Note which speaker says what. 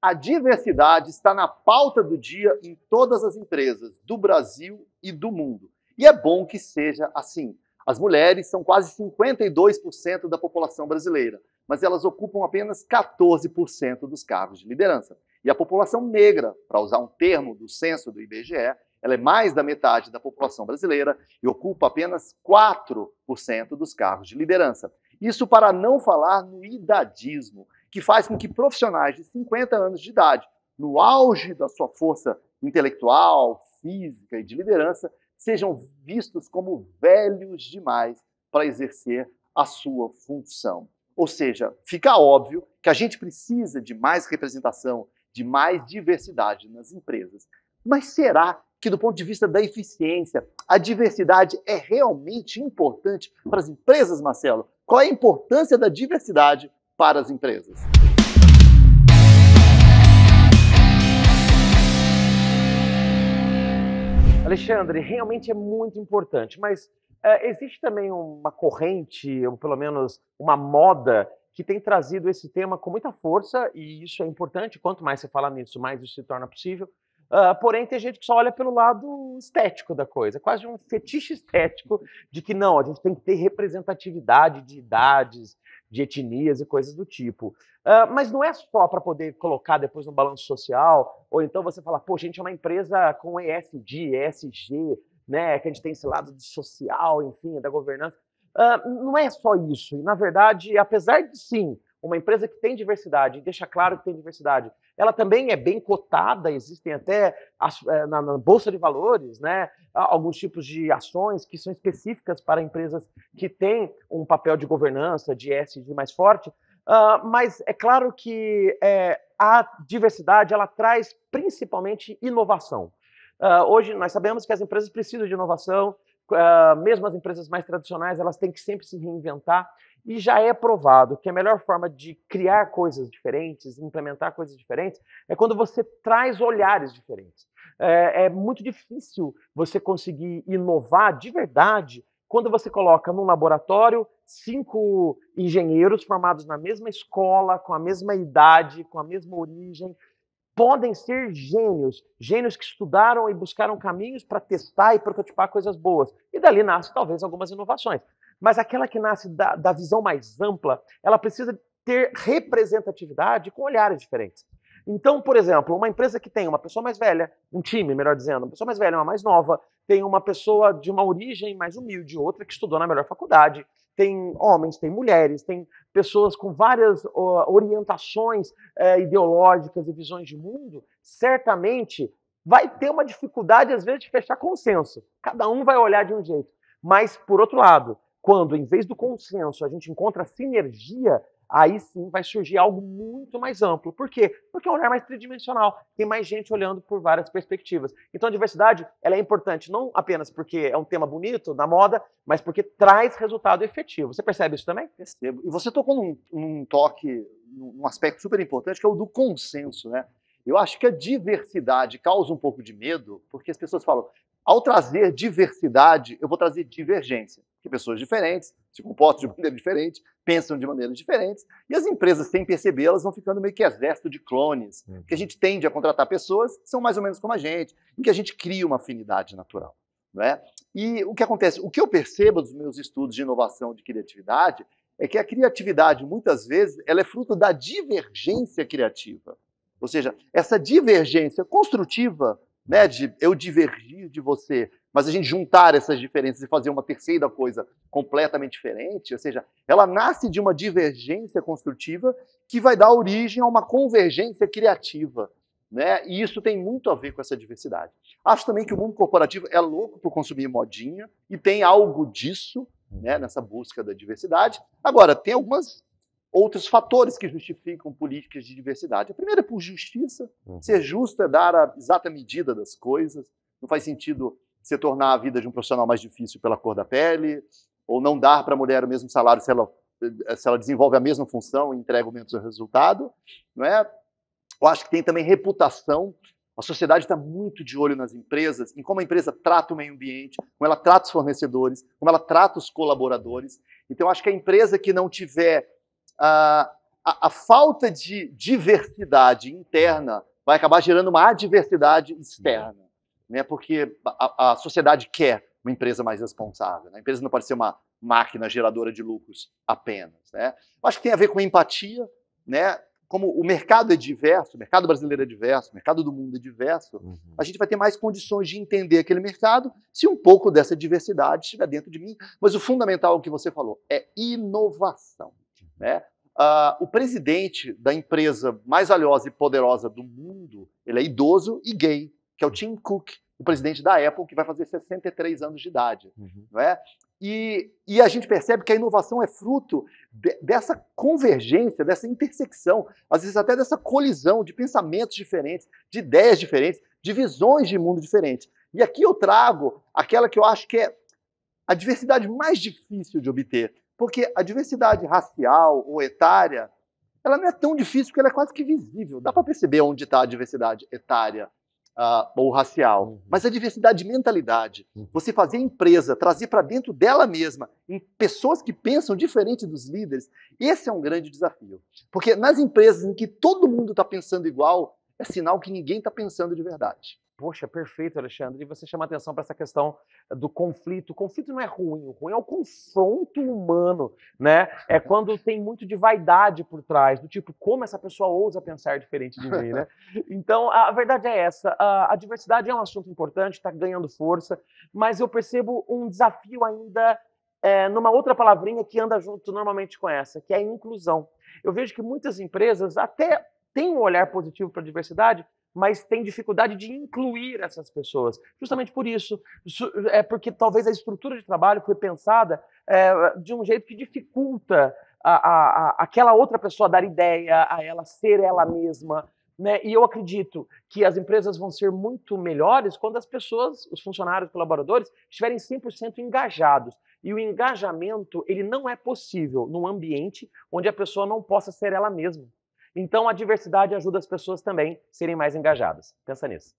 Speaker 1: A diversidade está na pauta do dia em todas as empresas do Brasil e do mundo. E é bom que seja assim. As mulheres são quase 52% da população brasileira, mas elas ocupam apenas 14% dos cargos de liderança. E a população negra, para usar um termo do censo do IBGE, ela é mais da metade da população brasileira e ocupa apenas 4% dos cargos de liderança. Isso para não falar no idadismo, que faz com que profissionais de 50 anos de idade, no auge da sua força intelectual, física e de liderança, sejam vistos como velhos demais para exercer a sua função. Ou seja, fica óbvio que a gente precisa de mais representação, de mais diversidade nas empresas. Mas será que, do ponto de vista da eficiência, a diversidade é realmente importante para as empresas, Marcelo? Qual é a importância da diversidade para as empresas?
Speaker 2: Alexandre, realmente é muito importante, mas existe também uma corrente, ou pelo menos uma moda, que tem trazido esse tema com muita força, e isso é importante. Quanto mais você fala nisso, mais isso se torna possível. Porém, tem gente que só olha pelo lado estético da coisa, quase um fetiche estético de que não, a gente tem que ter representatividade de idades, de etnias e coisas do tipo. Mas não é só para poder colocar depois no balanço social, ou então você falar, pô, a gente é uma empresa com ESG, ESG, né, que a gente tem esse lado de social, enfim, da governança. Não é só isso. E, na verdade, apesar de, sim, uma empresa que tem diversidade, e deixa claro que tem diversidade, ela também é bem cotada, existem até na Bolsa de Valores, né, alguns tipos de ações que são específicas para empresas que têm um papel de governança, de ESG mais forte, mas é claro que a diversidade ela traz principalmente inovação. Hoje nós sabemos que as empresas precisam de inovação, mesmo as empresas mais tradicionais, elas têm que sempre se reinventar, e já é provado que a melhor forma de criar coisas diferentes, implementar coisas diferentes, é quando você traz olhares diferentes. É muito difícil você conseguir inovar de verdade quando você coloca num laboratório 5 engenheiros formados na mesma escola, com a mesma idade, com a mesma origem. Podem ser gênios, gênios que estudaram e buscaram caminhos para testar e prototipar coisas boas. E dali nasce talvez algumas inovações. Mas aquela que nasce da visão mais ampla, ela precisa ter representatividade com olhares diferentes. Então, por exemplo, uma empresa que tem uma pessoa mais velha, um time, melhor dizendo, uma pessoa mais velha, uma mais nova, tem uma pessoa de uma origem mais humilde, outra que estudou na melhor faculdade, tem homens, tem mulheres, tem pessoas com várias orientações ideológicas e visões de mundo, certamente vai ter uma dificuldade, às vezes, de fechar consenso. Cada um vai olhar de um jeito. Mas, por outro lado, quando, em vez do consenso, a gente encontra sinergia, aí sim vai surgir algo muito mais amplo. Por quê? Porque é um olhar mais tridimensional. Tem mais gente olhando por várias perspectivas. Então a diversidade ela é importante não apenas porque é um tema bonito, na moda, mas porque traz resultado efetivo. Você percebe isso também?
Speaker 1: Percebo. E você tocou num toque, num aspecto super importante, que é o do consenso, né? Eu acho que a diversidade causa um pouco de medo, porque as pessoas falam, ao trazer diversidade, eu vou trazer divergência. Porque pessoas diferentes se comportam de maneira diferente, pensam de maneiras diferentes, e as empresas, sem perceber, elas vão ficando meio que exército de clones, que a gente tende a contratar pessoas que são mais ou menos como a gente, em que a gente cria uma afinidade natural. Não é? E o que acontece? O que eu percebo dos meus estudos de inovação de criatividade é que a criatividade, muitas vezes, ela é fruto da divergência criativa. Ou seja, essa divergência construtiva, né, de eu divergir de você, mas a gente juntar essas diferenças e fazer uma terceira coisa completamente diferente, ou seja, ela nasce de uma divergência construtiva que vai dar origem a uma convergência criativa, né? E isso tem muito a ver com essa diversidade. Acho também que o mundo corporativo é louco por consumir modinha e tem algo disso, né, nessa busca da diversidade. Agora, tem algumas outros fatores que justificam políticas de diversidade. A primeira é por justiça. Ser justo é dar a exata medida das coisas. Não faz sentido você tornar a vida de um profissional mais difícil pela cor da pele, ou não dar para a mulher o mesmo salário se ela desenvolve a mesma função e entrega o mesmo resultado. Não é? Eu acho que tem também reputação. A sociedade está muito de olho nas empresas, em como a empresa trata o meio ambiente, como ela trata os fornecedores, como ela trata os colaboradores. Então, eu acho que a empresa que não tiver a falta de diversidade interna vai acabar gerando uma adversidade externa, né? Porque a sociedade quer uma empresa mais responsável, né? A empresa não pode ser uma máquina geradora de lucros apenas, né? Eu acho que tem a ver com empatia, né? Como o mercado é diverso, o mercado brasileiro é diverso, o mercado do mundo é diverso, a gente vai ter mais condições de entender aquele mercado se um pouco dessa diversidade estiver dentro de mim. Mas o fundamental, é o que você falou, é inovação, né? O presidente da empresa mais valiosa e poderosa do mundo, ele é idoso e gay, que é o Tim Cook, o presidente da Apple, que vai fazer 63 anos de idade. Não é? E a gente percebe que a inovação é fruto dessa convergência, dessa intersecção, às vezes até dessa colisão de pensamentos diferentes, de ideias diferentes, de visões de mundo diferentes. E aqui eu trago aquela que eu acho que é a diversidade mais difícil de obter, porque a diversidade racial ou etária, ela não é tão difícil porque ela é quase que visível. Dá para perceber onde está a diversidade etária ou racial. Mas a diversidade de mentalidade, você fazer a empresa, trazer para dentro dela mesma, em pessoas que pensam diferente dos líderes, esse é um grande desafio. Porque nas empresas em que todo mundo está pensando igual, é sinal que ninguém está pensando de verdade.
Speaker 2: Poxa, perfeito, Alexandre. E você chama atenção para essa questão do conflito. O conflito não é ruim, o ruim é o confronto humano, né? É quando tem muito de vaidade por trás, do tipo, como essa pessoa ousa pensar diferente de mim, né? Então, a verdade é essa. A diversidade é um assunto importante, está ganhando força, mas eu percebo um desafio ainda numa outra palavrinha que anda junto normalmente com essa, que é a inclusão. Eu vejo que muitas empresas até têm um olhar positivo para a diversidade, mas tem dificuldade de incluir essas pessoas. Justamente por isso, é porque talvez a estrutura de trabalho foi pensada de um jeito que dificulta aquela outra pessoa dar ideia, a ela ser ela mesma, né? E eu acredito que as empresas vão ser muito melhores quando as pessoas, os funcionários, colaboradores, estiverem 100% engajados. E o engajamento, ele não é possível num ambiente onde a pessoa não possa ser ela mesma. Então, a diversidade ajuda as pessoas também a serem mais engajadas. Pensa nisso.